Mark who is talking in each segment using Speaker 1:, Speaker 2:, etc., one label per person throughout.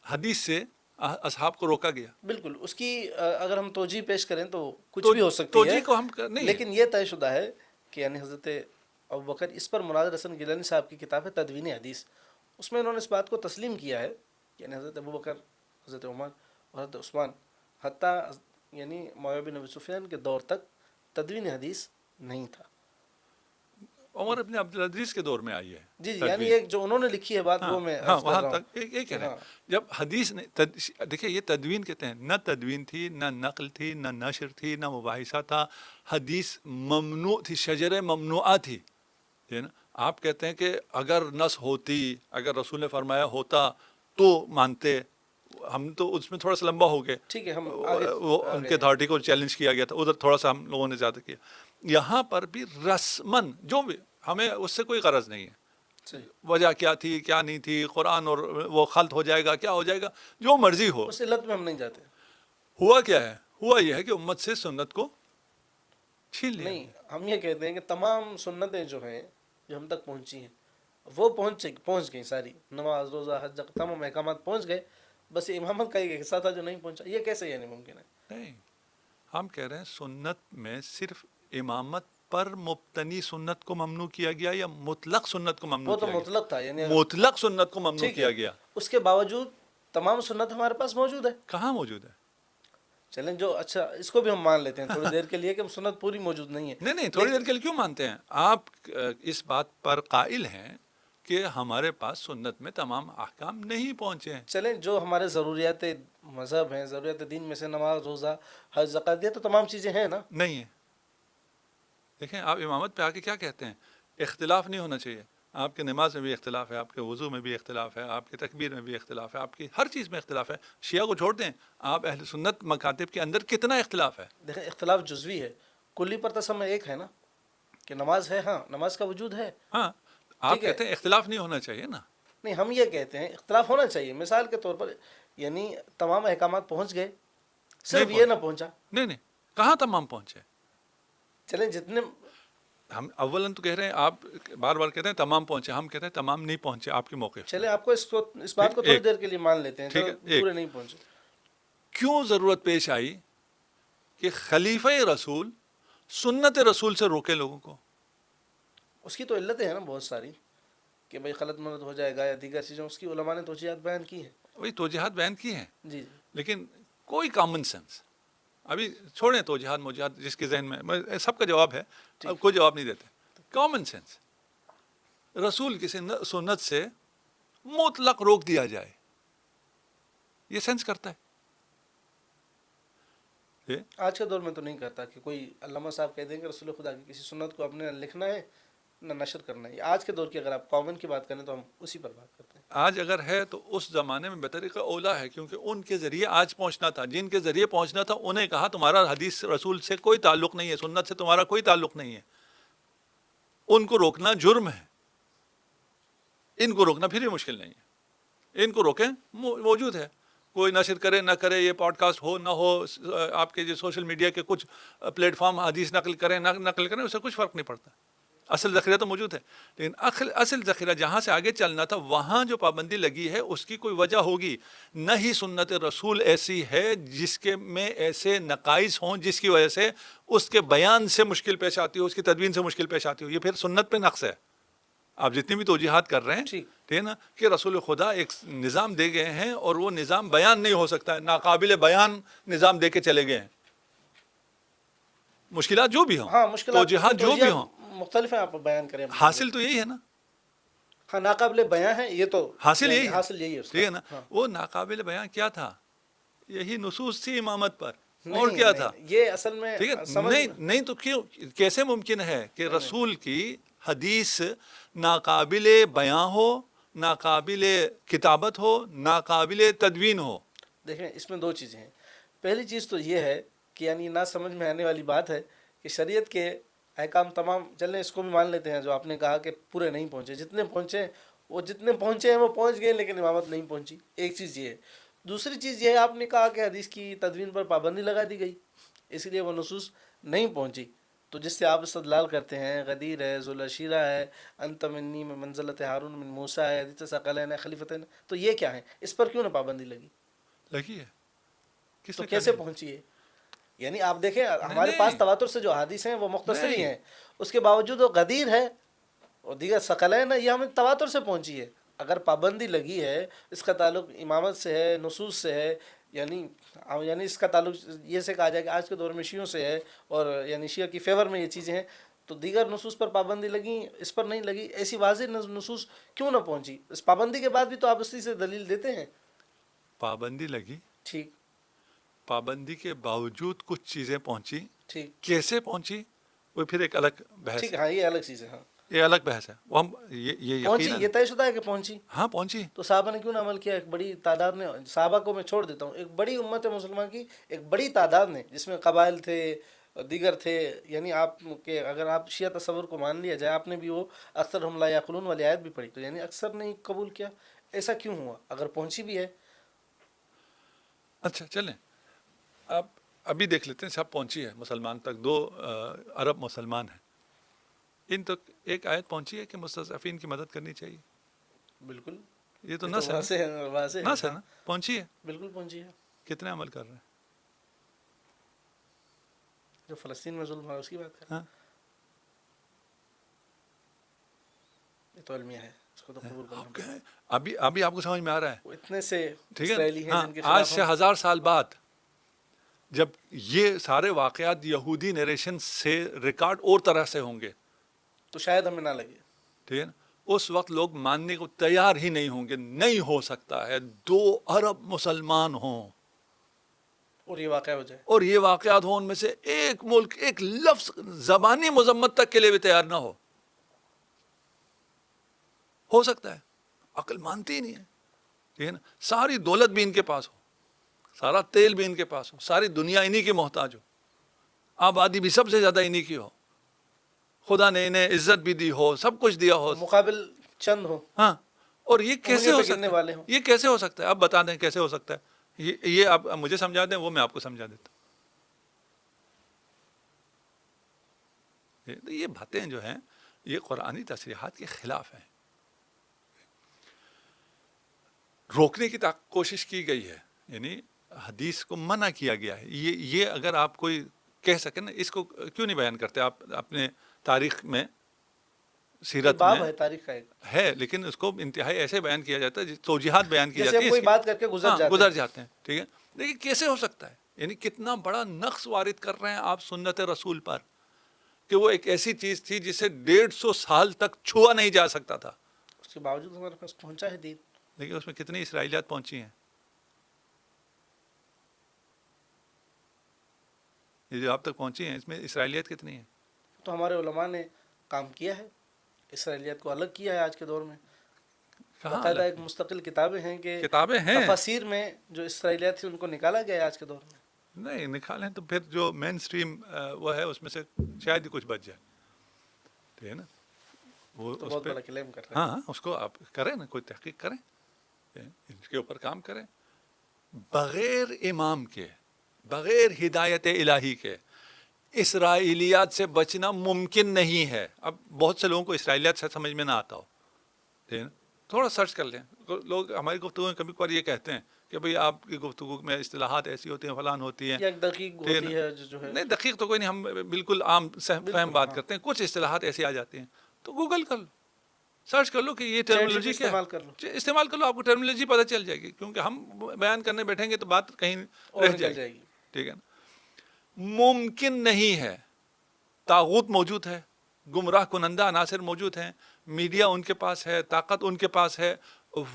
Speaker 1: حدیث سے اصحاب کو روکا گیا.
Speaker 2: بالکل اس کی اگر ہم توجیہ پیش کریں تو کچھ
Speaker 1: تو
Speaker 2: بھی ہو سکتی ہے،
Speaker 1: توجیہ کو ہم نہیں ہے.
Speaker 2: لیکن یہ طے شدہ ہے کہ یعنی حضرت ابوبکر، اس پر مناظر حسن گیلانی صاحب کی کتاب ہے تدوین حدیث، اس میں انہوں نے اس بات کو تسلیم کیا ہے کہ یعنی حضرت ابوبکر، حضرت عمر اور حضرت عثمان، حتیٰ یعنی معاویہ بن ابی سفیان کے دور تک تدوین حدیث نہیں تھا.
Speaker 1: عمر ابن عبدالعزیز کے دور میں آئی ہے.
Speaker 2: جی جی، یعنی ایک جو انہوں نے لکھی ہے بات وہ میں
Speaker 1: ہاں
Speaker 2: عرض کر
Speaker 1: وہاں
Speaker 2: رہا ہوں.
Speaker 1: تک ایک کہہ رہے ہیں.
Speaker 2: ہاں
Speaker 1: جب حدیث نے دیکھیے یہ تدوین کہتے ہیں، نہ تدوین تھی، نہ نقل تھی، نہ نشر تھی، نہ مباحثہ تھا. حدیث ممنوع تھی، شجر ممنوعہ تھی. ہے نا. آپ کہتے ہیں کہ اگر نص ہوتی، اگر رسول نے فرمایا ہوتا تو مانتے. ہم تو اس میں تھوڑا سا لمبا ہو گئے،
Speaker 2: ٹھیک ہے، ہم آگے
Speaker 1: وہ ان کے اتھارٹی کو چیلنج کیا گیا تھا، ادھر تھوڑا سا ہم لوگوں نے زیادہ کیا. یہاں پر بھی رسمن جو بھی، ہمیں اس سے کوئی غرض نہیں ہے
Speaker 2: صحیح،
Speaker 1: وجہ کیا تھی کیا نہیں تھی، قرآن اور وہ خلط ہو جائے گا، کیا ہو جائے گا، جو مرضی ہو.
Speaker 2: اس علت میں ہم نہیں جاتے.
Speaker 1: ہوا کیا ہے؟ ہوا یہ ہے کہ امت سے سنت کو چھین لیا
Speaker 2: نہیں،
Speaker 1: گیا.
Speaker 2: ہم یہ کہتے ہیں کہ تمام سنتیں جو ہیں جو ہم تک پہنچی ہیں وہ پہنچ گئیں ساری، نماز، روزہ، حج، تمام احکامات پہنچ گئے، بس امامت کا ایک حصہ تھا جو نہیں پہنچا. یہ کیسے یعنی ممکن ہے؟
Speaker 1: نہیں، ہم کہہ رہے ہیں سنت میں صرف امامت پر مبتنی سنت کو ممنوع کیا گیا یا مطلق سنت کو ممنوع
Speaker 2: وہ تو
Speaker 1: کیا گیا؟
Speaker 2: مطلق تھا، یعنی
Speaker 1: مطلق سنت کو ممنوع
Speaker 2: ٹھیک ہے،
Speaker 1: کیا گیا.
Speaker 2: اس کے باوجود تمام سنت ہمارے پاس موجود ہے.
Speaker 1: کہاں موجود ہے؟
Speaker 2: چلیں جو اچھا اس کو بھی ہم مان لیتے ہیں تھوڑی دیر کے لیے کہ سنت پوری موجود نہیں ہے.
Speaker 1: نہیں تھوڑی دیر کے لیے کیوں مانتے ہیں آپ؟ اس بات پر قائل ہیں کہ ہمارے پاس سنت میں تمام احکام نہیں پہنچے ہیں.
Speaker 2: چلیں جو ہمارے ضروریات مذہب ہیں، ضروریات دین میں سے نماز، روزہ، حج، زکوٰۃ، یہ تو تمام چیزیں ہیں نا.
Speaker 1: نہیں ہے. دیکھیں آپ امامت پہ آ کے کیا کہتے ہیں؟ اختلاف نہیں ہونا چاہیے. آپ کے نماز میں بھی اختلاف ہے، آپ کے وضو میں بھی اختلاف ہے، آپ کی تکبیر میں بھی اختلاف ہے، آپ کی ہر چیز میں اختلاف ہے. شیعہ کو چھوڑ دیں، آپ اہل سنت مکاتب کے اندر کتنا اختلاف ہے.
Speaker 2: دیکھیں اختلاف جزوی ہے، کلی پر تسمہ ایک ہے نا کہ نماز ہے. ہاں نماز کا وجود ہے.
Speaker 1: ہاں آپ
Speaker 2: ٹھیک ہے،
Speaker 1: کہتے ہیں اختلاف نہیں ہونا چاہیے نا.
Speaker 2: نہیں ہم یہ کہتے ہیں اختلاف ہونا چاہیے. مثال کے طور پر یعنی تمام احکامات پہنچ گئے، صرف یہ نہ پہنچا.
Speaker 1: نہیں کہاں تمام پہنچے.
Speaker 2: چلیں جتنے
Speaker 1: ہم اولاً تو کہہ رہے ہیں، آپ بار بار کہتے ہیں تمام پہنچے، ہم کہتے ہیں تمام نہیں پہنچے آپ کے موقع.
Speaker 2: چلیں آپ کو اس بات کو تھوڑی دیر کے لیے مان لیتے ہیں،
Speaker 1: ٹھیک
Speaker 2: چلو
Speaker 1: ہے.
Speaker 2: پورے نہیں پہنچے.
Speaker 1: کیوں ضرورت پیش آئی کہ خلیفہ رسول سنت رسول سے روکے لوگوں کو؟
Speaker 2: اس کی تو علتیں ہیں نا بہت ساری کہ بھائی خلط ملط ہو جائے گا یا دیگر چیزیں، اس کی علماء نے توجیہات بیان کی ہیں.
Speaker 1: وہی توجیہات بیان کی ہیں،
Speaker 2: جی جی،
Speaker 1: لیکن کوئی کامن سینس. ابھی چھوڑیں توجیہات موجیہات، جس کے ذہن میں سب کا جواب ہے، اب کوئی جواب نہیں دیتے. کامن سینس، رسول کی سنت سے مطلق روک دیا جائے، یہ سینس کرتا ہے؟
Speaker 2: آج کے دور میں تو نہیں کرتا کہ کوئی علامہ صاحب کہہ دیں کہ رسول خدا کی کسی سنت کو اپنے نہ لکھنا ہے نہ نشر کرنا ہے. آج کے دور کی اگر آپ کامن کی بات کریں تو ہم اسی پر بات کرتے ہیں.
Speaker 1: آج اگر ہے تو اس زمانے میں بطریقہ اولا ہے، کیونکہ ان کے ذریعے آج پہنچنا تھا. جن کے ذریعے پہنچنا تھا انہیں کہا تمہارا حدیث رسول سے کوئی تعلق نہیں ہے، سنت سے تمہارا کوئی تعلق نہیں ہے. ان کو روکنا جرم ہے، ان کو روکنا پھر بھی مشکل نہیں ہے. ان کو روکیں، موجود ہے. کوئی نشر کرے نہ کرے، یہ پوڈ کاسٹ ہو نہ ہو، آپ کے جو سوشل میڈیا کے کچھ پلیٹ فارم حدیث نقل کریں نہ نقل کریں، اس سے کچھ فرق نہیں پڑتا. اصل ذخیرہ تو موجود ہے. لیکن اصل ذخیرہ جہاں سے آگے چلنا تھا وہاں جو پابندی لگی ہے اس کی کوئی وجہ ہوگی. نہ ہی سنت رسول ایسی ہے جس کے میں ایسے نقائص ہوں جس کی وجہ سے اس کے بیان سے مشکل پیش آتی ہو، اس کی تدوین سے مشکل پیش آتی ہو. یہ پھر سنت پہ نقص ہے. آپ جتنی بھی توجیحات کر رہے ہیں، ٹھیک ہے نا، کہ رسول خدا ایک نظام دے گئے ہیں اور وہ نظام بیان نہیں ہو سکتا ہے، ناقابل بیان نظام دے کے چلے گئے ہیں. مشکلات جو بھی ہوں،
Speaker 2: ہاں مشکلات
Speaker 1: توجیحات جو بھی ہوں،
Speaker 2: مختلف ہیں، آپ بیان کریں.
Speaker 1: حاصل تو یہی ہے نا.
Speaker 2: ہاں ناقابل بیان ہے، یہ تو
Speaker 1: حاصل یہی
Speaker 2: ہے.
Speaker 1: ٹھیک ہے نا. وہ ناقابل بیان کیا تھا؟ یہی نصوص تھی امامت پر، اور کیا تھا؟
Speaker 2: یہ اصل میں
Speaker 1: ٹھیک ہے. نہیں تو کیوں، کیسے ممکن ہے کہ رسول کی حدیث ناقابل بیان ہو، ناقابل کتابت ہو، ناقابل تدوین ہو؟
Speaker 2: دیکھیں اس میں دو چیزیں ہیں. پہلی چیز تو یہ ہے کہ یعنی نہ سمجھ میں آنے والی بات ہے کہ شریعت کے احکام تمام، چلیں اس کو بھی مان لیتے ہیں جو آپ نے کہا کہ پورے نہیں پہنچے. جتنے پہنچے ہیں وہ پہنچ گئے، لیکن امامت نہیں پہنچی. ایک چیز یہ ہے. دوسری چیز یہ ہے، آپ نے کہا کہ حدیث کی تدوین پر پابندی لگا دی گئی، اس لیے وہ نصوص نہیں پہنچی. تو جس سے آپ استدلال کرتے ہیں غدیر ہے، ذوالعشیرہ ہے، انت منی میں منزلت ہارون من موسیٰ ہے، حدیث ثقلین ہے، خلیفتین، تو یہ کیا ہیں؟ اس پر کیوں نہ پابندی لگی؟
Speaker 1: لگی ہے، کس
Speaker 2: تو
Speaker 1: نے
Speaker 2: کیسے
Speaker 1: کہا
Speaker 2: پہنچی ہے؟ یعنی آپ دیکھیں
Speaker 1: نہیں
Speaker 2: ہمارے پاس
Speaker 1: نہیں
Speaker 2: تواتر سے جو حدیث ہیں وہ مختصر ہی
Speaker 1: نہیں
Speaker 2: ہیں، اس کے باوجود وہ غدیر ہے اور دیگر ثقلین ہے، یہ ہمیں تواتر سے پہنچی ہے. اگر پابندی لگی ہے، اس کا تعلق امامت سے ہے، نصوص سے ہے، یعنی اس کا تعلق یہ سے کہا جائے کہ آج کے دور میں شیعوں سے ہے اور یعنی شیعہ کی فیور میں یہ چیزیں ہیں، تو دیگر نصوص پر پابندی لگی، اس پر نہیں لگی. ایسی واضح نصوص کیوں نہ پہنچی؟ اس پابندی کے بعد بھی تو آپ اسی سے دلیل دیتے ہیں.
Speaker 1: پابندی لگی،
Speaker 2: ٹھیک
Speaker 1: پابندی کے باوجود کچھ چیزیں پہنچی،
Speaker 2: ٹھیک
Speaker 1: کیسے پہنچی وہ پھر ایک الگ بحث
Speaker 2: ٹھیک،
Speaker 1: ہے،
Speaker 2: ہاں یہ الگ چیز ہے. ہاں
Speaker 1: یہ الگ بحث ہے، وہ ہم یہ
Speaker 2: پہنچی،
Speaker 1: یقیناً
Speaker 2: یہ طے شدہ ہے کہ پہنچی.
Speaker 1: ہاں پہنچی.
Speaker 2: تو صحابہ نے کیوں نہ عمل کیا؟ ایک بڑی تعداد نے، صحابہ کو میں چھوڑ دیتا ہوں، ایک بڑی امت مسلمان کی ایک بڑی تعداد نے، جس میں قبائل تھے، دیگر تھے، یعنی آپ کے اگر آپ شیعہ تصور کو مان لیا جائے، آپ نے بھی وہ اکثر ہم لا یعقلون والی آیت بھی پڑھی، تو یعنی اکثر نے قبول کیا. ایسا کیوں ہوا اگر پہنچی بھی ہے؟
Speaker 1: اچھا چلیں، اب ابھی دیکھ لیتے ہیں، سب پہنچی ہے مسلمان تک، 2 ارب مسلمان ہیں، ان تک ایک آیت پہنچی ہے کہ مستضعفین کی مدد کرنی چاہیے.
Speaker 2: بالکل،
Speaker 1: یہ تو
Speaker 2: یہ تو
Speaker 1: نس ہے
Speaker 2: واضح ہے، واضح
Speaker 1: نا،
Speaker 2: ہے.
Speaker 1: نس ہے
Speaker 2: ہاں
Speaker 1: نا، پہنچی ہے.
Speaker 2: بالکل پہنچی ہے.
Speaker 1: کتنے عمل کر رہے ہیں؟
Speaker 2: جو فلسطین میں ظلم ہوا اس کی بات کر رہے
Speaker 1: ہاں
Speaker 2: ہیں. یہ تو المیہ ہے، اس کو تو قبول کرنا
Speaker 1: آپ
Speaker 2: پڑے گا.
Speaker 1: کہیں ابھی آپ کو سمجھ میں آ رہا ہے؟
Speaker 2: وہ اتنے سے
Speaker 1: ٹھیک ہے،
Speaker 2: اسرائیلی ہیں
Speaker 1: ہاں
Speaker 2: جن کے
Speaker 1: آج
Speaker 2: خلاف
Speaker 1: سے
Speaker 2: ہم
Speaker 1: 1000 سال بعد جب یہ سارے واقعات یہودی نیریشن سے ریکارڈ اور طرح سے ہوں گے،
Speaker 2: تو شاید ہمیں نہ لگے.
Speaker 1: ٹھیک ہے نا، اس وقت لوگ ماننے کو تیار ہی نہیں ہوں گے. نہیں ہو سکتا ہے 2 ارب مسلمان ہوں
Speaker 2: اور یہ واقعہ ہو جائے.
Speaker 1: اور یہ واقعات ہوں، ان میں سے ایک ملک ایک لفظ زبانی مذمت تک کے لیے بھی تیار نہ ہو سکتا ہے؟ عقل مانتی ہی نہیں ہے. ٹھیک ہے نا، ساری دولت بھی ان کے پاس ہو، سارا تیل بھی ان کے پاس ہو، ساری دنیا انہی کی محتاج ہو، آبادی بھی سب سے زیادہ انہی کی ہو، خدا نے انہیں عزت بھی دی ہو، سب کچھ دیا ہو.
Speaker 2: اور مقابل چند ہو،
Speaker 1: ہاں، اور یہ کیسے
Speaker 2: انگلیوں
Speaker 1: ہو
Speaker 2: پہ گننے
Speaker 1: سکتا
Speaker 2: والے
Speaker 1: ہے؟
Speaker 2: ہوں.
Speaker 1: یہ کیسے ہو سکتا ہے؟ آپ بتا دیں کیسے ہو سکتا ہے. یہ آپ مجھے سمجھا دیں، وہ میں آپ کو سمجھا دیتا ہوں. یہ باتیں جو ہیں یہ قرآنی تصریحات کے خلاف ہیں. روکنے کی کوشش کی گئی ہے، یعنی حدیث کو منع کیا گیا ہے. یہ اگر آپ کوئی کہہ سکیں نا، اس کو کیوں نہیں بیان کرتے آپ اپنے تاریخ میں،
Speaker 2: یہ
Speaker 1: سیرت
Speaker 2: باب
Speaker 1: میں
Speaker 2: ہے تاریخ کا ایک،
Speaker 1: ہے، لیکن اس کو انتہائی ایسے بیان کیا جاتا ہے توجیحات بیان کی
Speaker 2: جیسے
Speaker 1: جاتی
Speaker 2: ہم
Speaker 1: ہیں
Speaker 2: کوئی
Speaker 1: اس کی.
Speaker 2: بات کر کے گزر جاتے
Speaker 1: گزر
Speaker 2: ہیں.
Speaker 1: جاتے ہیں. ٹھیک ہے، لیکن کیسے ہو سکتا ہے؟ یعنی کتنا بڑا نقص وارد کر رہے ہیں آپ سنت رسول پر، کہ وہ ایک ایسی چیز تھی جسے 150 سال تک چھوا نہیں جا سکتا تھا،
Speaker 2: اس کے باوجود ہمارے پاس پہنچا ہے دین.
Speaker 1: لیکن اس میں کتنی اسرائیلیات پہنچی ہیں. یہ جو آپ تک پہنچی ہیں اس میں اسرائیلیت کتنی ہیں؟
Speaker 2: تو ہمارے علماء نے کام کیا ہے، اسرائیلیت کو الگ کیا ہے. آج کے دور میں
Speaker 1: کہاں
Speaker 2: باقاعدہ
Speaker 1: الگ
Speaker 2: ایک مستقل کتابیں ہیں کہ
Speaker 1: کتابیں ہیں؟
Speaker 2: تفاسیر میں جو اسرائیلیت تھی ان کو نکالا گیا ہے آج کے دور میں.
Speaker 1: نہیں نکالیں تو پھر جو مین سٹریم وہ ہے اس میں سے شاید ہی کچھ بچ جائے. ٹھیک ہے نا، وہ
Speaker 2: تو
Speaker 1: اس
Speaker 2: بہت
Speaker 1: پہ
Speaker 2: بڑا کلیم کر رہے ہیں.
Speaker 1: ہاں اس کو آپ کریں نا، کوئی تحقیق کریں، اس کے اوپر کام کریں. بغیر امام کے، بغیر ہدایت الہی کے اسرائیلیات سے بچنا ممکن نہیں ہے. اب بہت سے لوگوں کو اسرائیلیات سے سمجھ میں نہ آتا ہو، ٹھیک ہے نا، تھوڑا سرچ کر لیں. لوگ ہماری گفتگو میں کبھی کبھار یہ کہتے ہیں کہ بھئی آپ کی گفتگو میں اصطلاحات ایسی ہوتی ہیں، فلان ہوتی ہیں.
Speaker 2: یا ایک دقیق
Speaker 1: ٹھیک
Speaker 2: ہوتی ہے جو ہے.
Speaker 1: نہیں دقیق تو کوئی نہیں، ہم بالکل عام فہم
Speaker 2: بالکل
Speaker 1: بات
Speaker 2: ہاں.
Speaker 1: کرتے ہیں. کچھ اصطلاحات ایسی آ جاتی ہیں تو گوگل کر لو، سرچ کر لو کہ یہ
Speaker 2: چیٹ جی پی
Speaker 1: ٹرمینالوجی کیا
Speaker 2: استعمال کر لو
Speaker 1: ہے، استعمال کر لو، آپ کو ٹرمینالوجی پتہ چل جائے گی. کیونکہ ہم بیان کرنے بیٹھیں گے تو بات کہیں
Speaker 2: اور
Speaker 1: رہ
Speaker 2: نکل
Speaker 1: جائے گی.
Speaker 2: جائے گی.
Speaker 1: ٹھیک ہے نا، ممکن نہیں ہے. طاغوت موجود ہے، گمراہ کنندہ عناصر موجود ہیں، میڈیا ان کے پاس ہے، طاقت ان کے پاس ہے،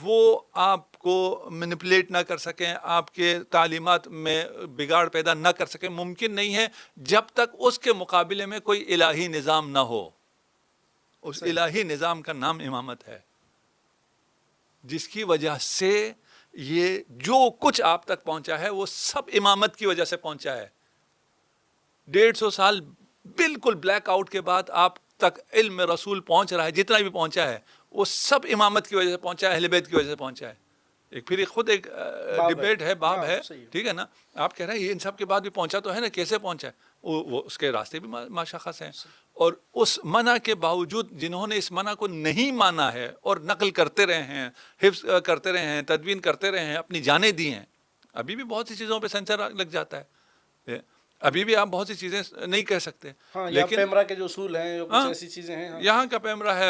Speaker 1: وہ آپ کو مینپولیٹ نہ کر سکیں، آپ کے تعلیمات میں بگاڑ پیدا نہ کر سکیں. ممکن نہیں ہے جب تک اس کے مقابلے میں کوئی الہی نظام نہ ہو. اس
Speaker 2: صحیح.
Speaker 1: الہی نظام کا نام امامت ہے، جس کی وجہ سے یہ جو کچھ آپ تک پہنچا ہے وہ سب امامت کی وجہ سے پہنچا ہے. 150 سال بالکل بلیک آؤٹ کے بعد آپ تک علم رسول پہنچ رہا ہے، جتنا بھی پہنچا ہے وہ سب امامت کی وجہ سے پہنچا ہے، اہل بیت کی وجہ سے پہنچا ہے. ایک پھر ایک خود ایک
Speaker 2: باب ہے.
Speaker 1: ڈبیٹ ہے، باب
Speaker 2: ہاں،
Speaker 1: ہے،
Speaker 2: صحیح ہے.
Speaker 1: ٹھیک ہے نا. آپ کہہ رہے ہیں یہ ان سب کے بعد بھی پہنچا تو ہے نا، کیسے پہنچا ہے؟ وہ اس کے راستے بھی ماشخص ہیں، اور اس منع کے باوجود جنہوں نے اس منع کو نہیں مانا ہے اور نقل کرتے رہے ہیں، حفظ کرتے رہے ہیں، تدوین کرتے رہے ہیں، اپنی جانیں دی ہیں. ابھی بھی بہت سی چیزوں پہ سینسر لگ جاتا ہے، ابھی بھی آپ بہت سی چیزیں نہیں کہہ سکتے.
Speaker 2: ہاں، یا
Speaker 1: لیکن
Speaker 2: پیمرا کے جو اصول ہیں، جو کچھ
Speaker 1: ہاں،
Speaker 2: ایسی چیزیں ہیں. ہاں.
Speaker 1: یہاں کا پیمرا ہے،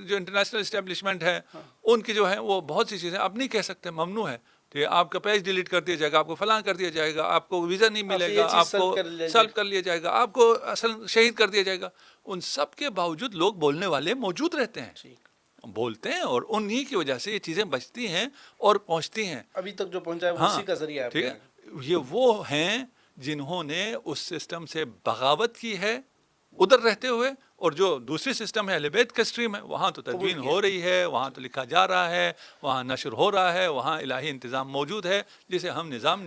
Speaker 1: جو انٹرنیشنل اسٹیبلشمنٹ ہے، ان کی جو ہے وہ بہت سی چیزیں آپ نہیں کہہ سکتے، ممنوع ہے. ٹھیک ہے، آپ کا پیج ڈیلیٹ کر دیا جائے گا، آپ کو فلاں کر دیا جائے گا، آپ کو ویزا نہیں
Speaker 2: آپ سے
Speaker 1: ملے
Speaker 2: یہ
Speaker 1: گا،
Speaker 2: چیز
Speaker 1: آپ کو
Speaker 2: سلب کر لیا
Speaker 1: سلب
Speaker 2: جائے.
Speaker 1: کر لیا جائے گا، آپ کو اصل شہید کر دیا جائے گا. ان سب کے باوجود لوگ بولنے والے موجود رہتے ہیں،
Speaker 2: ٹھیک.
Speaker 1: بولتے ہیں، اور انہی کی وجہ سے یہ چیزیں بچتی ہیں اور پہنچتی ہیں.
Speaker 2: ابھی تک جو پہنچا ہے وہ
Speaker 1: ہاں،
Speaker 2: اسی کا ذریعہ ہے آپ
Speaker 1: ٹھیک
Speaker 2: کے
Speaker 1: ہے.
Speaker 2: آگے.
Speaker 1: یہ وہ ہیں جنہوں نے اس سسٹم سے بغاوت کی ہے ادھر رہتے ہوئے، اور جو دوسری سسٹم ہے اہل بیت کا اسٹریم ہے، وہاں تو
Speaker 2: قبول
Speaker 1: تدوین
Speaker 2: کیا.
Speaker 1: ہو رہی ہے، وہاں تو لکھا جا رہا ہے، وہاں نشر ہو رہا ہے، وہاں الہی انتظام موجود ہے، جسے ہم نظام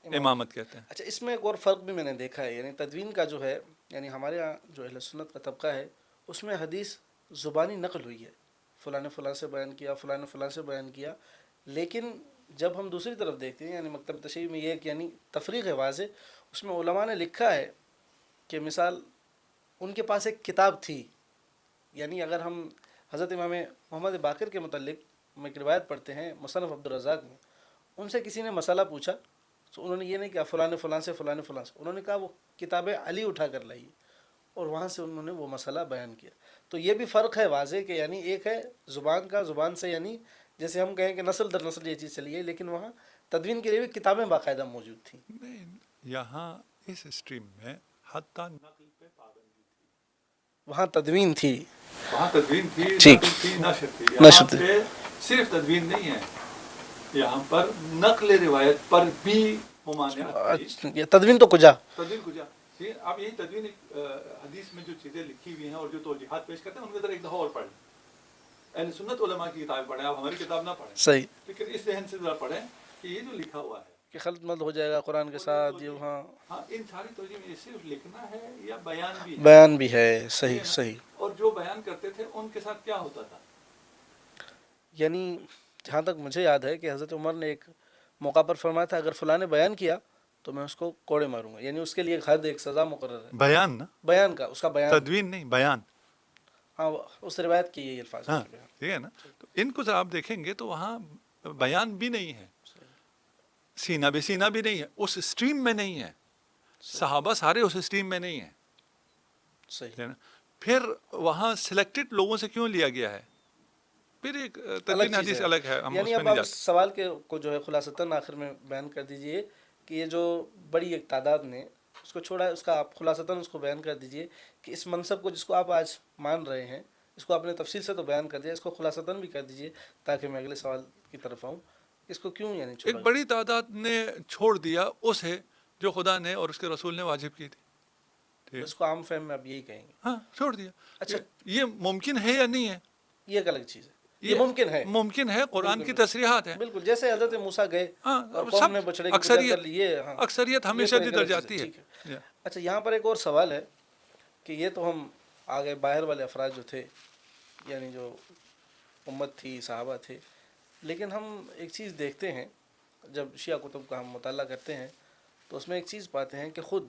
Speaker 1: امامت کہتے ہیں.
Speaker 2: اچھا، اس میں ایک اور فرق بھی میں نے دیکھا ہے، یعنی تدوین کا جو ہے، یعنی ہمارے ہاں جو اہل سنت کا طبقہ ہے اس میں حدیث زبانی نقل ہوئی ہے، فلاں نے فلاں سے بیان کیا، فلاں نے فلاں سے بیان کیا. لیکن جب ہم دوسری طرف دیکھتے ہیں، یعنی مکتب تشیع میں یہ ایک یعنی تفریق ہے واضح، اس میں علماء نے لکھا ہے کہ مثال ان کے پاس ایک کتاب تھی. یعنی اگر ہم حضرت امام محمد باقر کے متعلق میں ایک روایت پڑھتے ہیں مصنف عبدالرزاق میں، ان سے کسی نے مسئلہ پوچھا تو انہوں نے یہ نہیں کہا فلاں نے فلاں سے، فلاں نے فلاں سے، انہوں نے کہا وہ کتاب علی اٹھا کر لائیے، اور وہاں سے انہوں نے وہ مسئلہ بیان کیا. تو یہ بھی فرق ہے واضح کہ یعنی ایک ہے زبان کا، زبان سے یعنی جیسے ہم کہیں کہ نسل در نسل یہ چیز چلی ہے، لیکن وہاں تدوین کے لیے بھی کتابیں باقاعدہ موجود تھیں.
Speaker 1: نہیں، یہاں اس اسٹریم میں حتیٰ نقل پہ پابندی تھی،
Speaker 2: وہاں تدوین تھی.
Speaker 1: وہاں تدوین تھی،
Speaker 2: ٹھیک.
Speaker 1: نقل تھی، نشر تھی.
Speaker 2: نشر
Speaker 1: یہاں
Speaker 2: تھی.
Speaker 1: پہ صرف تدوین نہیں ہے، یہاں پر نقل روایت پر بھی ممانعت تھی.
Speaker 2: یہ تدوین تو کجا.
Speaker 1: تدوین کجا. آپ یہی تدوین حدیث میں جو چیزیں لکھی ہوئی ہیں اور جو توجیحات پیش کرتے ہیں ان کے ذرا ایک دفعہ اور پڑھ لیں. اہل سنت علماء کی کتابیں پڑھیں، آپ ہماری کتاب نہ پڑھیں،
Speaker 2: صحیح.
Speaker 1: لیکن اس ذہن سے ذرا پڑھیں کہ یہ جو لکھا ہوا ہے
Speaker 2: کہ خلط ملط ہو جائے گا قرآن کے ساتھ. یہ ہاں
Speaker 1: ہاں، ان ساری توجہ میں یہ صرف لکھنا ہے یا بیان بھی ہے؟
Speaker 2: بیان بھی ہے. صحیح صحیح.
Speaker 1: اور جو بیان کرتے تھے ان کے ساتھ کیا ہوتا تھا؟
Speaker 2: یعنی جہاں تک مجھے یاد ہے کہ حضرت عمر نے ایک موقع پر فرمایا تھا اگر فلاں نے بیان کیا تو میں اس کو کوڑے ماروں گا، یعنی اس کے لیے ایک حد، ایک سزا مقرر ہے.
Speaker 1: بیان نا،
Speaker 2: بیان کا، اس کا بیان.
Speaker 1: تدوین نہیں، بیان.
Speaker 2: ہاں، اس روایت کی یہی الفاظ
Speaker 1: ہاں،
Speaker 2: ہیں.
Speaker 1: ٹھیک ہے نا. تو ان کو آپ دیکھیں گے تو وہاں بیان بھی نہیں ہے، سینہ بے سینہ بھی نہیں ہے، اس اسٹریم میں نہیں ہے، صحابہ سارے اس اسٹریم میں نہیں ہیں.
Speaker 2: صحیح.
Speaker 1: پھر وہاں سلیکٹڈ لوگوں سے کیوں لیا گیا ہے؟ پھر ایک تدوین حدیث الگ ہے، ہم
Speaker 2: یعنی
Speaker 1: اس میں
Speaker 2: اب
Speaker 1: نہیں
Speaker 2: آپ
Speaker 1: جاتے.
Speaker 2: اس سوال کو جو ہے خلاصتاً آخر میں بیان کر دیجئے کہ یہ جو بڑی ایک تعداد نے اس کو چھوڑا ہے، اس کا آپ خلاصتاً اس کو بیان کر دیجئے کہ اس منصب کو جس کو آپ آج مان رہے ہیں، اس کو آپ نے تفصیل سے تو بیان کر دیا، اس کو خلاصتاً بھی کر دیجئے تاکہ میں اگلے سوال کی طرف آؤں. اس کو کیوں یعنی چھوڑا؟
Speaker 1: ایک بڑی تعداد نے چھوڑ دیا اسے جو خدا نے اور اس کے رسول نے واجب کی تھی.
Speaker 2: اس کو عام فہم میں آپ یہی کہیں گے.
Speaker 1: ہاں، چھوڑ دیا.
Speaker 2: اچھا،
Speaker 1: یہ ممکن ہے یا نہیں ہے؟
Speaker 2: یہ ایک الگ چیز ہے. یہ ممکن ہے،
Speaker 1: ممکن ہے، قرآن کی تصریحات ہیں.
Speaker 2: بالکل جیسے حضرت موسیٰ گئے
Speaker 1: ہاں،
Speaker 2: اور قوم نے بچڑے کی پوجا کر لی. یہ ہاں،
Speaker 1: اکثریت ہمیشہ جدھر جاتی ہے.
Speaker 2: ٹھیک ہے. اچھا، یہاں پر ایک اور سوال ہے کہ یہ تو ہم آگے باہر والے افراد جو تھے، یعنی جو امت تھی، صحابہ تھے، لیکن ہم ایک چیز دیکھتے ہیں جب شیعہ کتب کا ہم مطالعہ کرتے ہیں تو اس میں ایک چیز پاتے ہیں کہ خود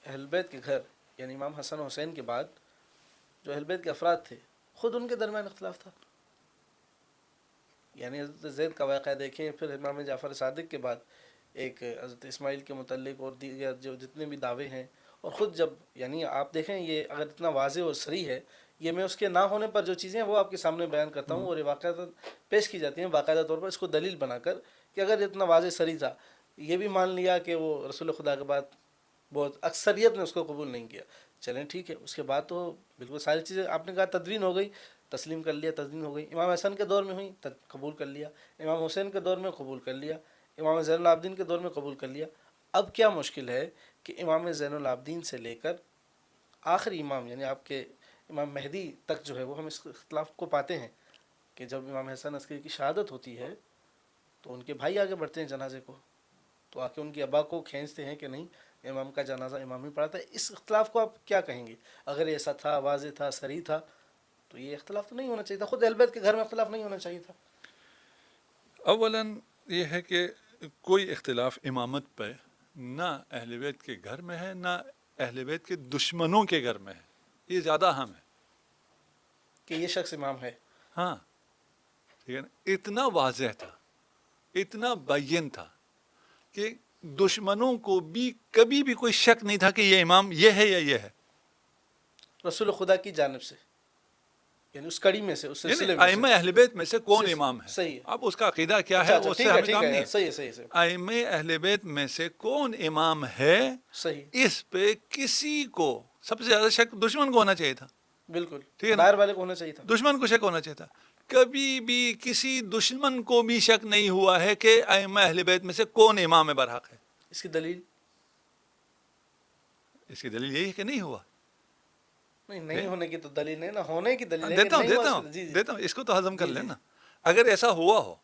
Speaker 2: اہل بیت کے گھر، یعنی امام حسن و حسین کے بعد جو اہل بیت کے افراد تھے خود ان کے درمیان اختلاف تھا. یعنی حضرت زید کا واقعہ دیکھیں، پھر امام جعفر صادق کے بعد ایک حضرت اسماعیل کے متعلق اور دیگر جو جتنے بھی دعوے ہیں، اور خود جب یعنی آپ دیکھیں یہ اگر اتنا واضح اور صریح ہے، یہ میں اس کے نہ ہونے پر جو چیزیں ہیں وہ آپ کے سامنے بیان کرتا ہوں اور یہ واقعہ پیش کی جاتی ہیں باقاعدہ طور پر اس کو دلیل بنا کر کہ اگر اتنا واضح صریح تھا، یہ بھی مان لیا کہ وہ رسول خدا کے بعد بہت اکثریت نے اس کو قبول نہیں کیا، چلیں ٹھیک ہے، اس کے بعد تو بالکل ساری چیزیں آپ نے کہا تدوین ہو گئی، تسلیم کر لیا، تدوین ہو گئی. امام حسن کے دور میں ہوئی، قبول کر لیا. امام حسین کے دور میں قبول کر لیا. امام زین العابدین کے دور میں قبول کر لیا. اب کیا مشکل ہے کہ امام زین العابدین سے لے کر آخری امام یعنی آپ کے امام مہدی تک جو ہے وہ ہم اس اختلاف کو پاتے ہیں کہ جب امام حسن عسکری کی شہادت ہوتی ہے تو ان کے بھائی آگے بڑھتے ہیں جنازے کو، تو آ کے ان کے ابا کو کھینچتے ہیں کہ نہیں امام کا جنازہ امام ہی پڑھاتا ہے. اس اختلاف کو آپ کیا کہیں گے؟ اگر ایسا تھا، واضح تھا، صریح تھا، تو یہ اختلاف تو نہیں ہونا چاہیے تھا. خود اہل بیت کے گھر میں اختلاف نہیں ہونا چاہیے تھا.
Speaker 1: اولاً یہ ہے کہ کوئی اختلاف امامت پہ نہ اہل بیت کے گھر میں ہے نہ اہل بیت کے دشمنوں کے گھر میں ہے، یہ زیادہ اہم ہے.
Speaker 2: کہ یہ شخص امام ہے.
Speaker 1: ہاں ٹھیک ہے نا، اتنا واضح تھا، اتنا بین تھا کہ دشمنوں کو بھی کبھی بھی کوئی شک نہیں تھا کہ یہ امام یہ ہے یا یہ ہے.
Speaker 2: رسول خدا کی جانب سے، یعنی اس کڑی میں سے، اس سلسلے
Speaker 1: یعنی
Speaker 2: میں
Speaker 1: ائمہ
Speaker 2: سے.
Speaker 1: اہل بیت میں سے کون امام ہے؟
Speaker 2: صحیح ہے.
Speaker 1: اب اس کا عقیدہ کیا ہے
Speaker 2: اچھا
Speaker 1: اس
Speaker 2: ٹھیک
Speaker 1: سے
Speaker 2: ہے،
Speaker 1: ہمیں
Speaker 2: ٹھیک
Speaker 1: کام
Speaker 2: ہے،
Speaker 1: نہیں ہے.
Speaker 2: صحیح ہے، صحیح ہے.
Speaker 1: ائمہ اہل بیت میں سے کون امام ہے،
Speaker 2: صحیح،
Speaker 1: اس پہ کسی کو سب سے زیادہ شک دشمن کو ہونا چاہیے تھا.
Speaker 2: بالکل.
Speaker 1: ٹھیک ہے نا،
Speaker 2: باہر والے کو ہونا چاہیے تھا.
Speaker 1: دشمن کو شک ہونا چاہیے تھا. کبھی بھی کسی دشمن کو بھی شک نہیں ہوا ہے کہ ائمہ اہل بیت میں سے کون امام برحق ہے.
Speaker 2: اس کی دلیل
Speaker 1: اس کی دلیل یہی ہے کہ نہیں ہوا.
Speaker 2: نہیں ہونے کی تو دلیل نہیں، نہ ہونے کی دلیل ہے کہ
Speaker 1: دیتا
Speaker 2: نہیں ہوا.
Speaker 1: ہوں
Speaker 2: جی جی،
Speaker 1: دیتا ہوں، اس کو تو ہضم کر
Speaker 2: جی، جی.
Speaker 1: لینا. اگر ایسا ہوا ہو،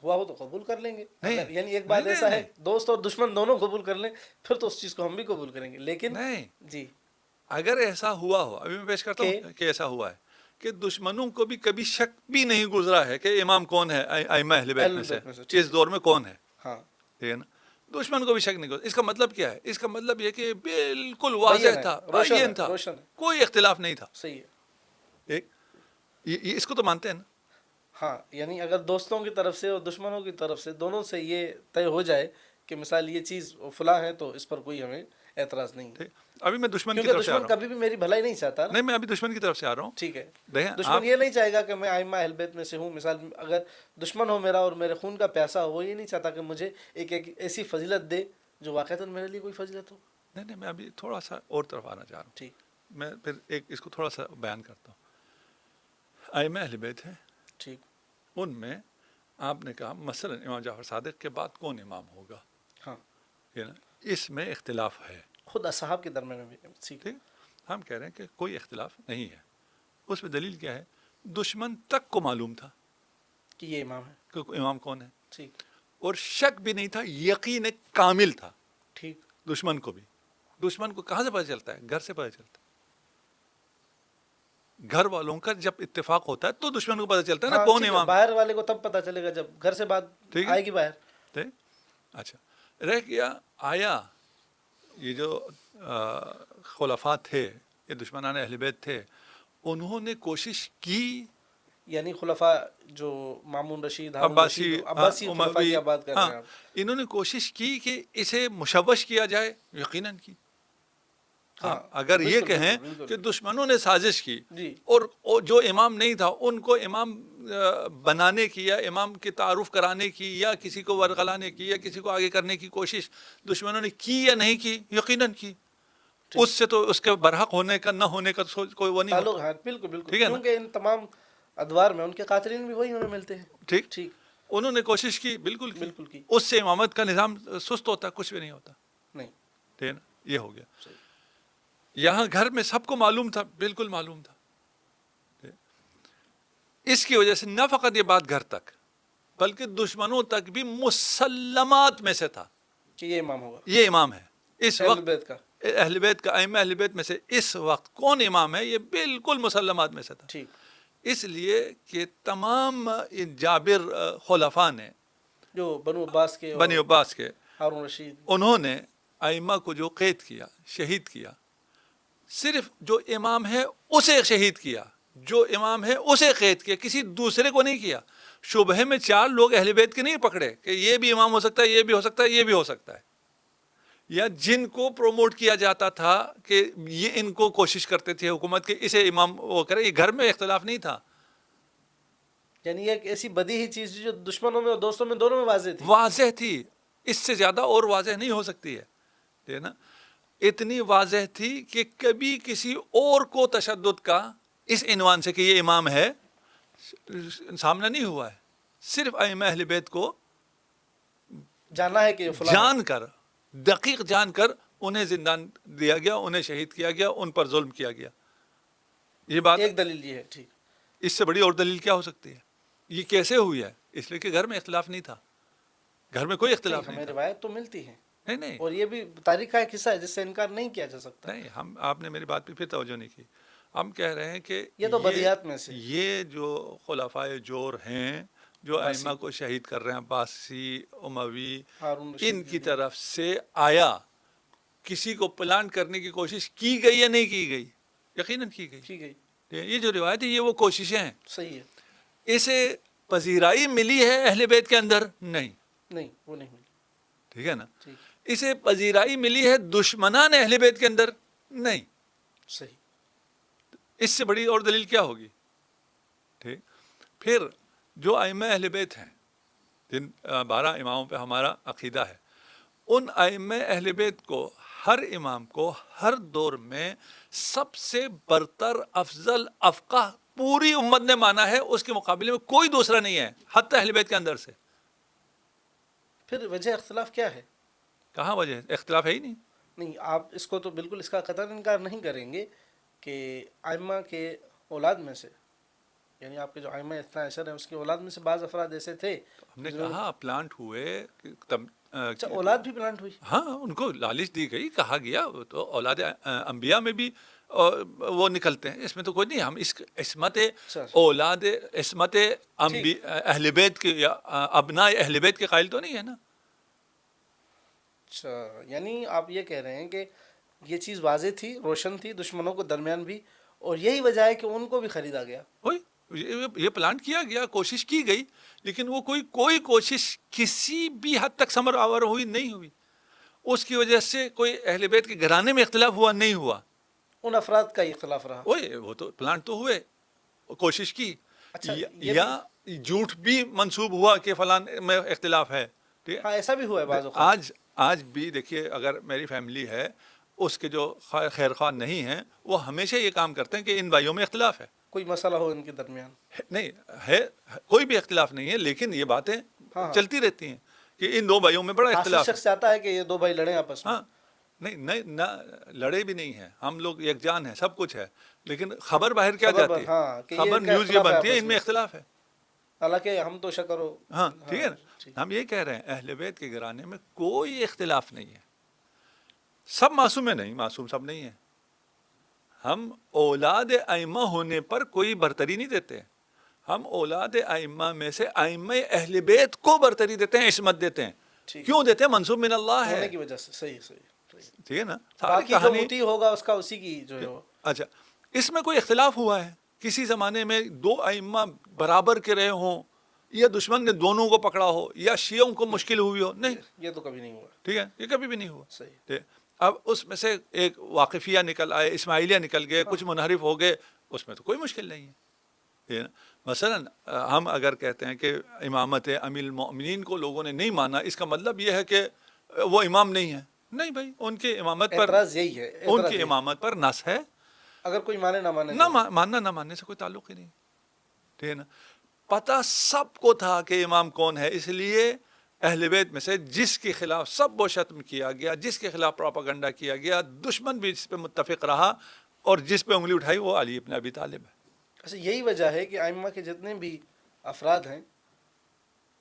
Speaker 2: ہوا ہو تو قبول کر لیں گے.
Speaker 1: نہیں،
Speaker 2: اگر یعنی ایک بات
Speaker 1: نہیں،
Speaker 2: ایسا ہے
Speaker 1: نہیں.
Speaker 2: دوست اور دشمن دونوں قبول کر لیں، پھر تو اس چیز کو ہم بھی قبول کریں گے. لیکن
Speaker 1: نہیں،
Speaker 2: جی،
Speaker 1: اگر ایسا ہوا ہو، ابھی میں پیش کرتا ہوں کہ ایسا ہوا ہے کہ دشمنوں کو بھی کبھی شک بھی نہیں گزرا ہے کہ امام کون ہے ائمہ اہل بیت
Speaker 2: اہل
Speaker 1: میں سے
Speaker 2: بیت میں سے، ٹھیک
Speaker 1: اس دور میں کون ہے.
Speaker 2: ہاں،
Speaker 1: ٹھیک ہے نا، دشمن کو بھی شک نہیں گزرا. اس کا مطلب کیا ہے؟ اس کا مطلب یہ کہ بالکل
Speaker 2: بین
Speaker 1: واضح
Speaker 2: ہے،
Speaker 1: تھا،
Speaker 2: روشن
Speaker 1: بین
Speaker 2: ہے،
Speaker 1: تھا،
Speaker 2: روشن ہے.
Speaker 1: کوئی اختلاف نہیں تھا.
Speaker 2: صحیح ہے.
Speaker 1: ایک یہ اس کو تو مانتے ہیں نا.
Speaker 2: ہاں، یعنی اگر دوستوں کی طرف سے اور دشمنوں کی طرف سے دونوں سے یہ طے ہو جائے کہ مثال یہ چیز فلاں ہے، تو اس پر کوئی ہمیں اعتراض نہیں ہے.
Speaker 1: ٹھیک، ابھی میں دشمن کی
Speaker 2: کیونکہ
Speaker 1: طرف سے آ
Speaker 2: دشمن
Speaker 1: رہا ہوں.
Speaker 2: کبھی بھی میری بھلائی نہیں چاہتا نا.
Speaker 1: نہیں، میں ابھی دشمن کی طرف سے آ رہا ہوں.
Speaker 2: ٹھیک ہے.
Speaker 1: دیکھیں
Speaker 2: دشمن
Speaker 1: آپ،
Speaker 2: یہ نہیں چاہے گا کہ میں ائمہ اہل بیت میں سے ہوں. مثال اگر دشمن ہو میرا اور میرے خون کا پیاسا ہو، وہ یہ نہیں چاہتا کہ مجھے ایک ایسی فضیلت دے جو واقعتاً میرے لیے کوئی فضیلت ہو.
Speaker 1: نہیں، میں ابھی تھوڑا سا اور طرف آنا چاہ رہا ہوں.
Speaker 2: ٹھیک،
Speaker 1: میں پھر ایک اس کو تھوڑا سا بیان کرتا ہوں. ائمہ اہل بیت ہیں،
Speaker 2: ٹھیک.
Speaker 1: ان میں آپ نے کہا مثلا امام جعفر صادق کے بعد کون امام ہوگا،
Speaker 2: ہاں،
Speaker 1: یہ نا، اس میں اختلاف ہے.
Speaker 2: خود اصحاب کے درمیان میں بھی. ٹھیک.
Speaker 1: ٹھیک، ہم کہہ رہے ہیں کہ کوئی اختلاف نہیں ہے. اس میں دلیل کیا ہے؟ دشمن تک کو معلوم تھا
Speaker 2: کہ یہ امام ہے.
Speaker 1: کہ امام کون ہے،
Speaker 2: ٹھیک،
Speaker 1: اور شک بھی نہیں تھا، یقین کامل تھا
Speaker 2: ٹھیک.
Speaker 1: دشمن کو بھی. دشمن کو کہاں سے پتہ چلتا ہے؟ گھر سے پتہ چلتا ہے. گھر والوں کا جب اتفاق ہوتا ہے تو دشمن کو پتہ چلتا ہے نا
Speaker 2: ہاں،
Speaker 1: کون
Speaker 2: ٹھیک ہے.
Speaker 1: امام ہے.
Speaker 2: باہر والے کو تب پتہ چلے گا جب گھر سے بات
Speaker 1: ٹھیک ہے.
Speaker 2: آئے گی باہر.
Speaker 1: ٹھیک، اچھا رہ گیا. آیا یہ جو خلفاء تھے، یہ دشمنان اہل بیت تھے، انہوں نے کوشش کی،
Speaker 2: یعنی خلفاء جو مامون رشید، ہارون
Speaker 1: عباسی،
Speaker 2: رشید، عباسی خلفاء
Speaker 1: اموی،
Speaker 2: کی آپ بات کر رہے
Speaker 1: ہاں،
Speaker 2: ہیں آپ.
Speaker 1: انہوں نے کوشش کی کہ اسے مشوش کیا جائے. یقیناً کی.
Speaker 2: ہاں،
Speaker 1: اگر یہ
Speaker 2: بالکل،
Speaker 1: کہیں
Speaker 2: بالکل، بالکل.
Speaker 1: کہ دشمنوں نے سازش کی
Speaker 2: جی،
Speaker 1: اور جو امام نہیں تھا ان کو امام بنانے کی یا امام کے تعارف کرانے کی یا کسی کو ورغلانے کی یا کسی کو آگے کرنے کی کوشش دشمنوں نے کی یا نہیں کی، یقیناً کی. اس سے تو اس کے برحق ہونے کا نہ ہونے کا کوئی وہ نہیں
Speaker 2: تعلق.
Speaker 1: ہوتا.
Speaker 2: ہاں، بالکل، بالکل.
Speaker 1: ٹھیک ہے نا؟
Speaker 2: کیونکہ ان تمام ادوار میں ان کے قاتلین بھی وہی ہمیں ملتے ہیں.
Speaker 1: ٹھیک،
Speaker 2: ٹھیک،
Speaker 1: انہوں نے کوشش کی، بالکل کی.
Speaker 2: بالکل کی.
Speaker 1: اس سے امامت کا نظام سست ہوتا، کچھ بھی نہیں ہوتا.
Speaker 2: نہیں.
Speaker 1: ٹھیک ہے نا، یہ ہو گیا.
Speaker 2: صحیح.
Speaker 1: یہاں گھر میں سب کو معلوم تھا، بالکل معلوم تھا. اس کی وجہ سے نہ فقط یہ بات گھر تک بلکہ دشمنوں تک بھی مسلمات میں سے تھا
Speaker 2: کہ یہ امام ہوگا.
Speaker 1: یہ امام ہے. اس
Speaker 2: اہل
Speaker 1: وقت
Speaker 2: بیت کا.
Speaker 1: اہل بیت کا، ائمہ اہل بیت میں سے اس وقت کون امام ہے، یہ بالکل مسلمات میں سے تھا.
Speaker 2: ٹھیک.
Speaker 1: اس لیے کہ تمام جابر خلفاء نے،
Speaker 2: جو بنو عباس کے اور
Speaker 1: بنی عباس کے،
Speaker 2: ہارون رشید،
Speaker 1: انہوں نے ائمہ کو جو قید کیا، شہید کیا، صرف جو امام ہے اسے شہید کیا، جو امام ہے اسے قید کیا، کسی دوسرے کو نہیں کیا. شبہ میں 4 لوگ اہل بیت کے نہیں پکڑے کہ یہ بھی امام ہو سکتا ہے، یہ بھی ہو سکتا ہے، یہ بھی ہو سکتا ہے. یا جن کو پروموٹ کیا جاتا تھا کہ یہ ان کو کوشش کرتے تھے حکومت کہ اسے امام وہ کرے، یہ گھر میں اختلاف نہیں تھا.
Speaker 2: یعنی یہ ایک ایسی بدی ہی چیز جو دشمنوں میں اور دوستوں میں دونوں میں واضح تھی.
Speaker 1: واضح تھی، اس سے زیادہ اور واضح نہیں ہو سکتی ہے نا. اتنی واضح تھی کہ کبھی کسی اور کو تشدد کا اس عنوان سے کہ یہ امام ہے سامنا نہیں ہوا ہے. صرف ائمہ اہل بیت کو
Speaker 2: جانا ہے کہ فلاں
Speaker 1: جان کر، دقیق جان کر انہیں زندان دیا گیا، انہیں شہید کیا گیا، ان پر ظلم کیا گیا. یہ بات،
Speaker 2: ایک دلیل یہ ہے. ٹھیک.
Speaker 1: اس سے بڑی اور دلیل کیا ہو سکتی ہے؟ یہ کیسے ہوئی ہے؟ اس لیے کہ گھر میں اختلاف نہیں تھا، گھر میں کوئی اختلاف
Speaker 2: ہمیں
Speaker 1: نہیں تھا.
Speaker 2: روایت تو ملتی ہے
Speaker 1: نہیں،
Speaker 2: اور یہ بھی تاریخ کا ایک حصہ ہے جس سے انکار نہیں کیا جا سکتا.
Speaker 1: نہیں، آپ نے میری بات پہ پھر توجہ نہیں کی. ہم کہہ رہے ہیں کہ
Speaker 2: یہ تو بدیہات میں سے.
Speaker 1: یہ جو خلفائے جور ہیں جو ائمہ کو شہید کر رہے ہیں، عباسی، اموی،
Speaker 2: ہارون رشید
Speaker 1: ان کی طرف سے آیا، کسی کو پلان کرنے کی کوشش کی گئی یا نہیں کی گئی؟ یقیناً کی گئی.
Speaker 2: کی گئی.
Speaker 1: یہ جو روایت ہے یہ وہ کوششیں ہیں.
Speaker 2: صحیح ہے.
Speaker 1: اسے پذیرائی ملی ہے اہل بیت کے اندر؟ نہیں.
Speaker 2: نہیں، وہ نہیں ملی.
Speaker 1: ٹھیک ہے نا.
Speaker 2: ٹھیک.
Speaker 1: اسے پذیرائی ملی ہے دشمنان اہل بیت کے اندر؟ نہیں.
Speaker 2: صحیح.
Speaker 1: اس سے بڑی اور دلیل کیا ہوگی؟ ٹھیک. پھر جو ائمہ اہل بیت ہیں، جن 12 اماموں پہ ہمارا عقیدہ ہے، ان ائمہ اہل بیت کو، ہر امام کو ہر دور میں سب سے برتر، افضل، افقہ پوری امت نے مانا ہے. اس کے مقابلے میں کوئی دوسرا نہیں ہے حتی اہل بیت کے اندر سے.
Speaker 2: پھر وجہ اختلاف کیا ہے؟
Speaker 1: کہاں وجہ؟ اختلاف ہے ہی نہیں.
Speaker 2: نہیں، آپ اس کو تو بالکل اس کا قطعاً انکار نہیں کریں گے کہ ائمہ کے اولاد میں سے، یعنی آپ کے جو ائمہ اثنا عشر ہیں اس کی اولاد میں سے بعض افراد ایسے تھے.
Speaker 1: ہم نے کہا پلانٹ ہوئے.
Speaker 2: اچھا، اولاد بھی پلانٹ ہوئی؟
Speaker 1: ہاں، ان کو لالچ دی گئی، کہا گیا وہ تو اولاد انبیاء میں بھی وہ نکلتے ہیں، اس میں تو کوئی نہیں. ہم اس عصمت اولاد، عصمت اہل بیت کے یا ابناء اہل بیت کے قائل تو نہیں ہے نا.
Speaker 2: اچھا، یعنی آپ یہ کہہ رہے ہیں کہ یہ چیز واضح تھی، روشن تھی دشمنوں کو درمیان بھی، اور یہی وجہ ہے کہ ان کو بھی خریدا گیا.
Speaker 1: یہ پلان کیا گیا، کوشش کی گئی، لیکن وہ کوئی کوشش کسی بھی حد تک ثمر آور ہوئی نہیں ہوئی. اس کی وجہ سے کوئی اہل بیت کے گھرانے میں اختلاف ہوا نہیں ہوا.
Speaker 2: ان افراد کا اختلاف رہا.
Speaker 1: وہ تو پلان تو ہوئے، کوشش کی.
Speaker 2: اچھا،
Speaker 1: یا جھوٹ بھی منسوب ہوا کہ فلان میں اختلاف ہے.
Speaker 2: ہاں، ایسا بھی ہوا ہے بعض اوقات.
Speaker 1: آج بھی دیکھیے، اگر میری فیملی ہے، اس کے جو خیر خواہ نہیں ہیں، وہ ہمیشہ یہ کام کرتے ہیں کہ ان بھائیوں میں اختلاف ہے.
Speaker 2: کوئی مسئلہ ہو ان کے درمیان.
Speaker 1: نہیں ہے، کوئی بھی اختلاف نہیں ہے، لیکن یہ باتیں چلتی رہتی ہیں کہ ان دو بھائیوں میں بڑا اختلاف
Speaker 2: شخص چاہتا ہے کہ یہ دو بھائی لڑیں آپس میں.
Speaker 1: ہاں، نہیں لڑے بھی نہیں ہیں، ہم لوگ یکجان ہیں، سب کچھ ہے، لیکن خبر باہر کیا جاتی ہے؟ خبر نیوز یہ بنتی ہے ان میں اختلاف ہے.
Speaker 2: حالانکہ ہم تو شکر ہو.
Speaker 1: ہاں، ٹھیک ہے نا. ہم یہ کہہ رہے ہیں اہل بیت کے گھرانے میں کوئی اختلاف نہیں ہے. سب معصوم ہیں؟ نہیں، معصوم سب نہیں ہیں. ہم اولاد ائمہ ہونے پر کوئی برتری نہیں دیتے. ہم اولاد ائمہ میں سے ائمہ اہل بیت کو برتری دیتے ہیں، عصمت دیتے ہیں. کیوں دیتے ہیں؟ منصوب من اللہ ہے
Speaker 2: کی وجہ سے. صحیح.
Speaker 1: ٹھیک ہے نا.
Speaker 2: باقی جو متی ہوگا اس کا اسی کی جو ہے.
Speaker 1: اچھا، اس میں کوئی اختلاف ہوا ہے کسی زمانے میں دو ائمہ برابر کے رہے ہوں، یا دشمن نے دونوں کو پکڑا ہو، یا شیعوں کو مشکل ہوئی ہو؟ نہیں،
Speaker 2: یہ تو کبھی نہیں ہوا.
Speaker 1: ٹھیک ہے، یہ کبھی بھی نہیں ہوا.
Speaker 2: صحیح.
Speaker 1: اب اس میں سے ایک واقفیہ نکل آئے، اسماعیلیہ نکل گئے، کچھ منحرف ہو گئے، اس میں تو کوئی مشکل نہیں ہے. مثلا ہم اگر کہتے ہیں کہ امامت امیر المؤمنین کو لوگوں نے نہیں مانا، اس کا مطلب یہ ہے کہ وہ امام نہیں ہے. نہیں بھائی، ان کی امامت پر
Speaker 2: اعتراض یہی ہے.
Speaker 1: ان کی امامت پر نص ہے.
Speaker 2: اگر کوئی مانے نہ مانے،
Speaker 1: ماننا نہ ماننے سے کوئی تعلق ہی نہیں. ٹھیک ہے نا. پتہ سب کو تھا کہ امام کون ہے، اس لیے اہل بیت میں سے جس کے خلاف سب و شتم کیا گیا، جس کے خلاف پروپیگنڈا کیا گیا، دشمن بھی اس پہ متفق رہا، اور جس پہ انگلی اٹھائی وہ علی ابن ابی طالب ہے.
Speaker 2: اچھا، یہی وجہ ہے کہ ائمہ کے جتنے بھی افراد ہیں،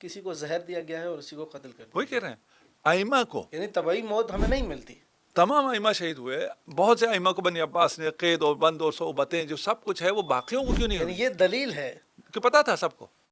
Speaker 2: کسی کو زہر دیا گیا ہے اور اسی کو قتل کر دیا.
Speaker 1: وہی کہہ رہے ہیں ائمہ کو،
Speaker 2: یعنی طبعی موت ہمیں نہیں ملتی.
Speaker 1: تمام ائمہ شہید ہوئے. بہت سے ائمہ کو بنی عباس نے قید اور بند اور صحبتیں جو سب کچھ ہے وہ باقیوں کو کیوں نہیں
Speaker 2: یعنی
Speaker 1: ہوئی؟
Speaker 2: یہ دلیل ہے
Speaker 1: کہ پتہ تھا سب کو.